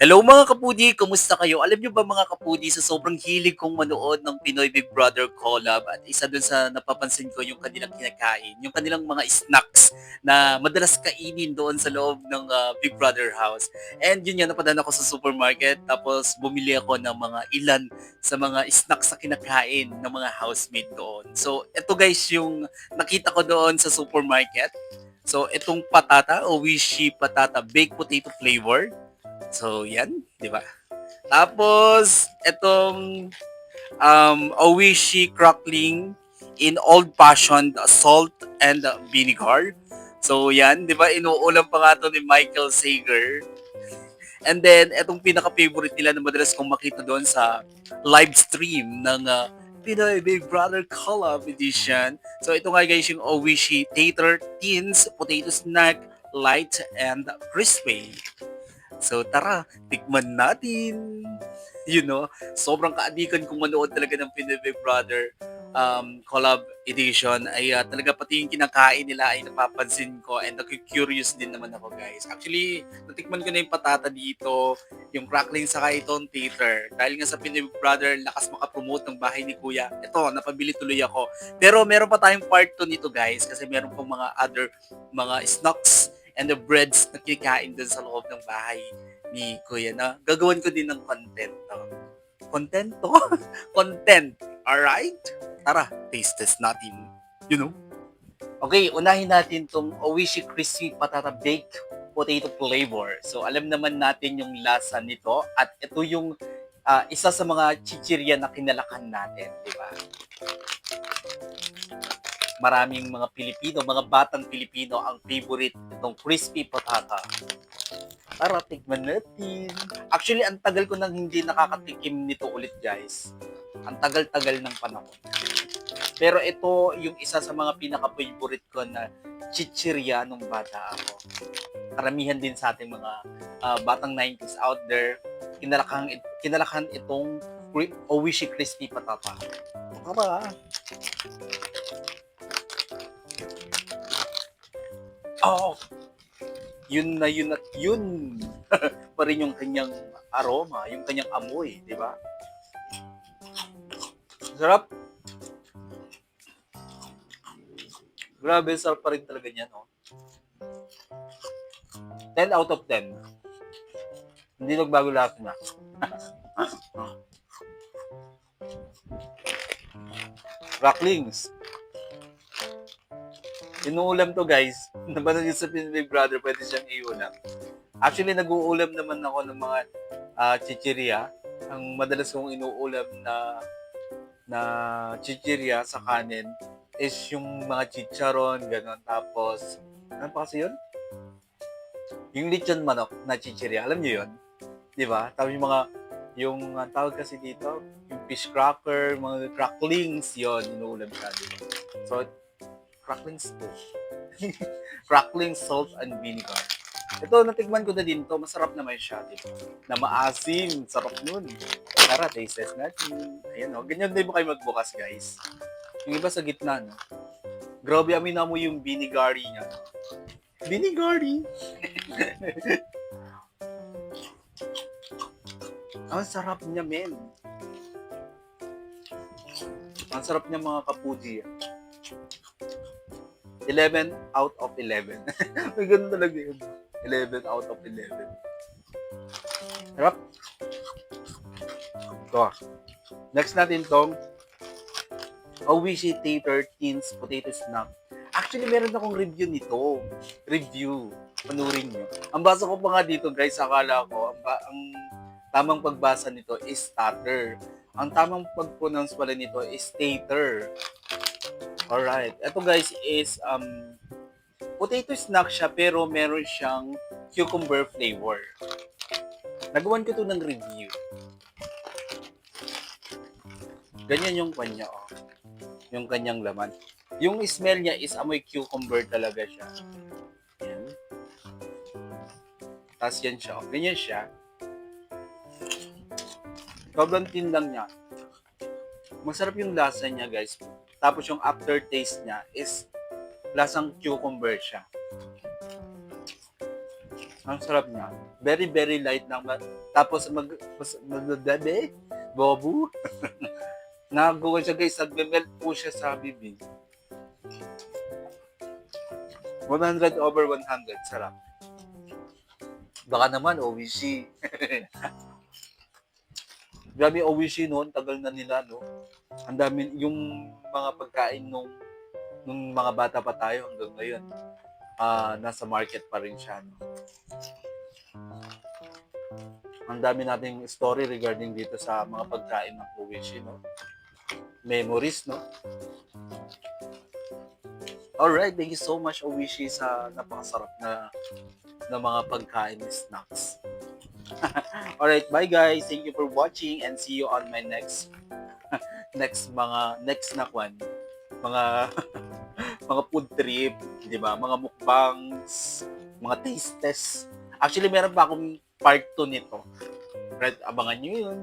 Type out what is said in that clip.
Hello mga kapudi, kumusta kayo? Alam niyo ba mga kapudi, sa sobrang hilig kong manood ng Pinoy Big Brother collab at isa dun sa napapansin ko yung kanilang kinakain, yung kanilang mga snacks na madalas kainin doon sa loob ng Big Brother house. And yun yan, napadaan ako sa supermarket tapos bumili ako ng mga ilan sa mga snacks na kinakain ng mga housemate doon. So eto guys yung nakita ko doon sa supermarket. So itong patata o wishy patata baked potato flavor. So, yan, 'di ba? Tapos etong, Oishi crackling in old-fashioned salt and vinegar. So, yan, 'di ba inuulam pa nga 'to ni Michael Sager. And then etong pinaka-favorite nila na madalas kong makita doon sa live stream ng, Pinoy Big Brother Collab Edition. So, ito nga guys yung Oishi Tater Teens Potato Snack Light and Crispy. So tara, tikman natin. Sobrang kaadikan kong manood talaga ng Pinoy Big Brother collab edition ay talaga pati yung kinakain nila ay napapansin ko and curious din naman ako guys. Actually, natikman ko na yung patata dito, yung crackling saka itong tater. Dahil nga sa Pinoy Big Brother, lakas makapromote ng bahay ni Kuya. Ito, napabili tuloy ako. Pero meron pa tayong part 2 nito guys kasi meron pang mga other mga snacks and the breads na kinakain dun sa loob ng bahay ni Kuya na gagawin ko din ng content to. Content to? Content. Alright? Tara, taste test natin. You know? Okay, unahin natin tong Oishi Crispy Patata Baked Potato Flavor. So, alam naman natin yung lasa nito at ito yung isa sa mga chichirya na kinalakan natin, di ba? Maraming mga Pilipino, mga batang Pilipino ang favorite itong crispy patata. Tara, tikman natin. Actually, ang tagal ko nang hindi nakakatikim nito ulit, guys. Ang tagal-tagal ng panahon. Pero ito yung isa sa mga pinaka-favorite ko na chichirya nung bata ako. Karamihan din sa ating mga batang 90s out there, kinalakhan itong Oishi Crispy Patata. Tara. Oh, yun na yun at yun pa rin yung kanyang aroma, yung kanyang amoy, di ba? Sarap. Grabe, sarap pa rin talaga niya, no? 10 out of 10. Hindi nagbago lahat na. Rocklings. Inuulam to guys. Napanood yun sa Pinoy Brother, pwede siyang iulam. Actually, nag-uulam naman ako ng mga chichirya. Ang madalas kong inuulam na chichirya sa kanin is yung mga chicharon, gano'n. Tapos, ano pa kasi yun? Yung lechon manok na chichirya. Alam niyo yun? Di ba? Tapos yung tawag kasi dito, yung fish cracker, mga cracklings, yon inuulam siya. Diba? So, cracklings to. Crackling salt and vinegar. Ito, natikman ko na din to. Masarap naman siya, diba? Na maasim. Sarap nun. Tara, taste test natin. Ayan, o. Ganyan din mo kayo magbukas, guys. Yung iba sa gitna, no? Grabe, amin na mo yung vinegary niya. Vinegary! Ang sarap niya, men. Ang sarap niya, mga kapuji. 11 out of 11. May ganun talaga yun. 11 out of 11. Sarap. Ito. Next natin tong Oishi Tater Teens Potato Snack. Actually, meron akong review nito. Review. Panurin nyo. Ang basa ko pa nga dito, guys, akala ko, ang tamang pagbasa nito is tater. Ang tamang pag-pronounce pala nito is tater. Alright. Ito guys is potato snack siya pero meron siyang cucumber flavor. Nagawan ko to ng review. Ganyan yung kanya, oh. Yung kanyang laman. Yung smell niya is amoy cucumber talaga siya. Yan. Tapos yan siya, oh. Ganyan siya. Sobrang tin lang niya. Masarap yung lasa niya, guys. Tapos yung aftertaste niya is lasang cucumber siya. Ang sarap niya. Very, very light lang. Tapos magdadabi, bobo. Nagawa siya guys, nagme-melt po siya sa bibig. 100 over 100, sarap. Baka naman, Owishi. Grabe Owishi noon, tagal na nila, no? Ang dami, yung mga pagkain nung mga bata pa tayo hanggang ngayon, nasa market pa rin siya, no? Ang dami nating story regarding dito sa mga pagkain ng Owishi, no? Memories, no? Alright, thank you so much Owishi sa napakasarap na mga pagkain ni snacks. Alright, bye guys. Thank you for watching and see you on my next na kwan. Mga mga food trip, 'di ba? Mga mukbangs, mga taste test. Actually, meron pa akong part 2 nito. Right, abangan niyo 'yun.